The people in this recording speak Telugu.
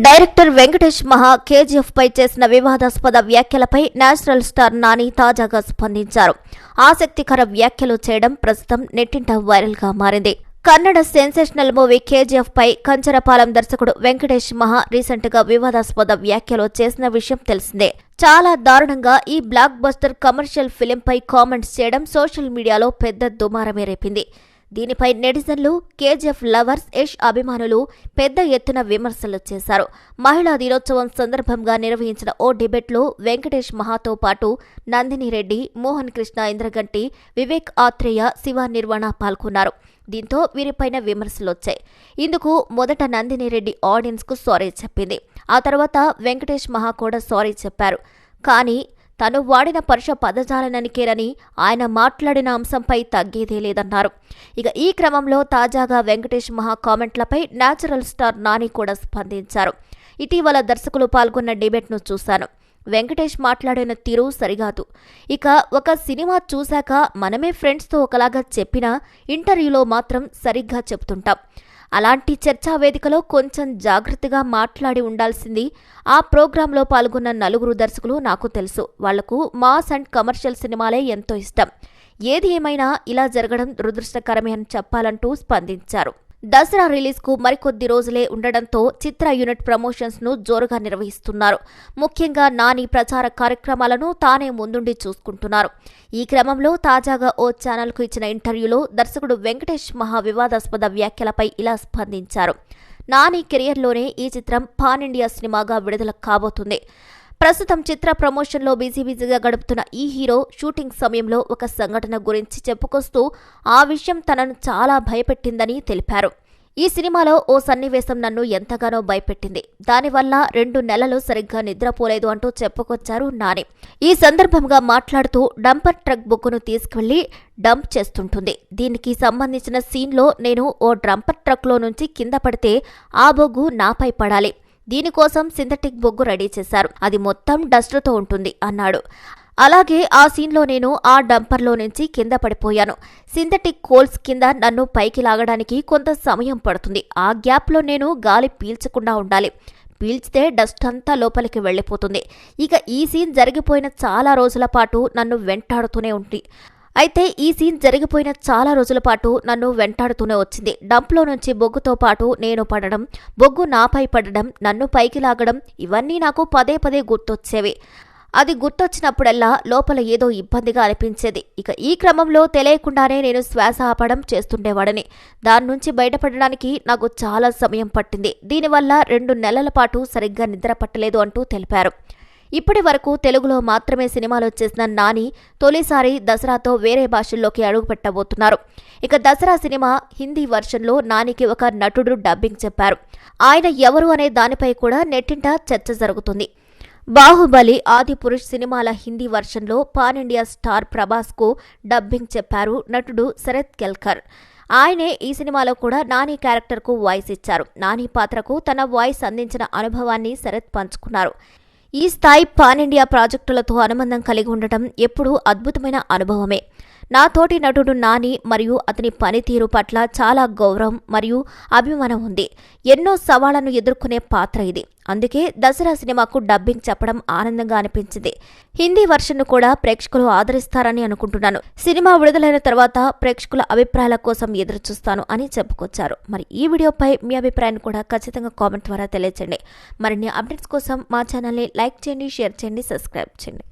డైరెక్టర్ వెంకటేష్ మహా KGF పై చేసిన వివాదాస్పద వ్యాఖ్యలపై నేచురల్ స్టార్ నాని తాజాగా స్పందించారు. ఆసక్తికర వ్యాఖ్యలు చేయడం ప్రస్తుతం నెట్టింట వైరల్ గా మారింది. కన్నడ సెన్సేషనల్ మూవీ KGF పై కంచరపాలెం దర్శకుడు వెంకటేష్ మహా రీసెంట్ గా వివాదాస్పద వ్యాఖ్యలు చేసిన విషయం తెలిసిందే. చాలా దారుణంగా ఈ బ్లాక్ బస్టర్ కమర్షియల్ ఫిలిం పై కామెంట్స్ చేయడం సోషల్ మీడియాలో పెద్ద దుమారమే రేపింది. దీనిపై నెటిజన్లు, KGF లవర్స్, యష్ అభిమానులు పెద్ద ఎత్తున విమర్శలు చేశారు. మహిళా దినోత్సవం సందర్భంగా నిర్వహించిన ఓ డిబేట్లో వెంకటేష్ మహాతో పాటు నందిని రెడ్డి, మోహన్ కృష్ణ ఇంద్రగంటి, వివేక్ ఆత్రేయ, శివ నిర్వాణ పాల్గొన్నారు. దీంతో వీరిపైన విమర్శలొచ్చాయి. ఇందుకు మొదట నందిని రెడ్డి ఆడియన్స్ కు సారీ చెప్పింది. ఆ తర్వాత వెంకటేష్ మహా కూడా సారీ చెప్పారు. కానీ తను వాడిన పరుష పదజాలననికేనని, ఆయన మాట్లాడిన అంశంపై తగ్గేదే లేదన్నారు. ఇక ఈ క్రమంలో తాజాగా వెంకటేష్ మహా కామెంట్లపై నేచురల్ స్టార్ నాని కూడా స్పందించారు. ఇటీవల దర్శకులు పాల్గొన్న డిబేట్ను చూశాను. వెంకటేష్ మాట్లాడిన తీరు సరికాదు. ఇక ఒక సినిమా చూశాక మనమే ఫ్రెండ్స్తో ఒకలాగా చెప్పినా ఇంటర్వ్యూలో మాత్రం సరిగ్గా చెప్తుంటాం. అలాంటి చర్చా వేదికలో కొంచెం జాగ్రత్తగా మాట్లాడి ఉండాల్సింది. ఆ ప్రోగ్రాంలో పాల్గొన్న నలుగురు దర్శకులు నాకు తెలుసు. వాళ్లకు మాస్ అండ్ కమర్షియల్ సినిమాలే ఎంతో ఇష్టం. ఏది ఏమైనా ఇలా జరగడం దురదృష్టకరమే అని చెప్పాలంటూ స్పందించారు. దసరా రిలీజ్ కు మరికొద్ది రోజులే ఉండడంతో చిత్ర యూనిట్ ప్రమోషన్స్ ను జోరుగా నిర్వహిస్తున్నారు. ముఖ్యంగా నాని ప్రచార కార్యక్రమాలను తానే ముందుండి చూసుకుంటున్నారు. ఈ క్రమంలో తాజాగా ఓ ఛానల్ కు ఇచ్చిన ఇంటర్వ్యూలో దర్శకుడు వెంకటేష్ మహా వివాదాస్పద వ్యాఖ్యలపై ఇలా స్పందించారు. నాని కెరియర్లోనే ఈ చిత్రం పాన్ ఇండియా సినిమాగా విడుదల కాబోతుంది. ప్రస్తుతం చిత్ర ప్రమోషన్లో బిజీగా గడుపుతున్న ఈ హీరో షూటింగ్ సమయంలో ఒక సంఘటన గురించి చెప్పుకొస్తూ ఆ విషయం తనను చాలా భయపెట్టిందని తెలిపారు. ఈ సినిమాలో ఓ సన్నివేశం నన్ను ఎంతగానో భయపెట్టింది. దానివల్ల 2 నెలలు సరిగ్గా నిద్రపోలేదు అంటూ చెప్పుకొచ్చారు నాని. ఈ సందర్భంగా మాట్లాడుతూ డంపర్ ట్రక్ బొగ్గును తీసుకువెళ్లి డంప్ చేస్తుంటుంది. దీనికి సంబంధించిన సీన్లో నేను ఓ డంపర్ ట్రక్లో నుంచి కింద పడితే ఆ బొగ్గు నాపై పడాలి. దీనికోసం సింథటిక్ బొగ్గు రెడీ చేశారు. అది మొత్తం డస్ట్తో ఉంటుంది అన్నాడు. అలాగే ఆ సీన్లో నేను ఆ డంపర్లో నుంచి కింద పడిపోయాను. సింథటిక్ కోల్స్ కింద నన్ను పైకి లాగడానికి కొంత సమయం పడుతుంది. ఆ గ్యాప్లో నేను గాలి పీల్చకుండా ఉండాలి. పీల్చితే డస్ట్ అంతా లోపలికి వెళ్లిపోతుంది. ఇక ఈ సీన్ జరిగిపోయిన చాలా రోజుల పాటు నన్ను వెంటాడుతూనే ఉంది. అయితే ఈ సీన్ జరిగిపోయిన చాలా రోజుల పాటు నన్ను వెంటాడుతూనే వచ్చింది. డంప్లో నుంచి బొగ్గుతో పాటు నేను పడడం, బొగ్గు నాపై పడడం, నన్ను పైకి లాగడం ఇవన్నీ నాకు పదే పదే గుర్తొచ్చేవి. అది గుర్తొచ్చినప్పుడల్లా లోపల ఏదో ఇబ్బందిగా అనిపించేది. ఇక ఈ క్రమంలో తెలియకుండానే నేను శ్వాస ఆపడం చేస్తుండేవాడని. దాని నుంచి బయటపడడానికి నాకు చాలా సమయం పట్టింది. దీనివల్ల 2 నెలల పాటు సరిగ్గా నిద్ర పట్టలేదు అంటూ తెలిపారు. ఇప్పటి వరకు తెలుగులో మాత్రమే సినిమాలు చేసిన నాని తొలిసారి దసరాతో వేరే భాషల్లోకి అడుగుపెట్టబోతున్నారు. ఇక దసరా సినిమా హిందీ వర్షన్లో నానికి ఒక నటుడు డబ్బింగ్ చెప్పారు. ఆయన ఎవరు అనే దానిపై కూడా నెట్టింట చర్చ జరుగుతుంది. బాహుబలి, ఆదిపురుష్ సినిమాల హిందీ వర్షన్లో పాన్ ఇండియా స్టార్ ప్రభాస్ కు డబ్బింగ్ చెప్పారు నటుడు శరత్ కెల్కర్. ఆయనే ఈ సినిమాలో కూడా నాని క్యారెక్టర్ కు వాయిస్ ఇచ్చారు. నాని పాత్రకు తన వాయిస్ అందించిన అనుభవాన్ని శరత్ పంచుకున్నారు. ఈ స్థాయి పాన్ ఇండియా ప్రాజెక్టులతో అనుబంధం కలిగి ఉండటం ఎప్పుడూ అద్భుతమైన అనుభవమే. నా తోటి నటుడు నాని మరియు అతని పనితీరు పట్ల చాలా గౌరవం మరియు అభిమానం ఉంది. ఎన్నో సవాళ్లను ఎదుర్కొనే పాత్ర ఇది. అందుకే దసరా సినిమాకు డబ్బింగ్ చెప్పడం ఆనందంగా అనిపించింది. హిందీ వర్షన్ను కూడా ప్రేక్షకులు ఆదరిస్తారని అనుకుంటున్నాను. సినిమా విడుదలైన తర్వాత ప్రేక్షకుల అభిప్రాయాల కోసం ఎదురుచూస్తాను అని చెప్పుకొచ్చారు. మరి ఈ వీడియోపై మీ అభిప్రాయాన్ని కూడా ఖచ్చితంగా కామెంట్ ద్వారా తెలియజేయండి. మరిన్ని అప్డేట్స్ కోసం మా ఛానల్ని లైక్ చేయండి, షేర్ చేయండి, సబ్స్క్రైబ్ చేయండి.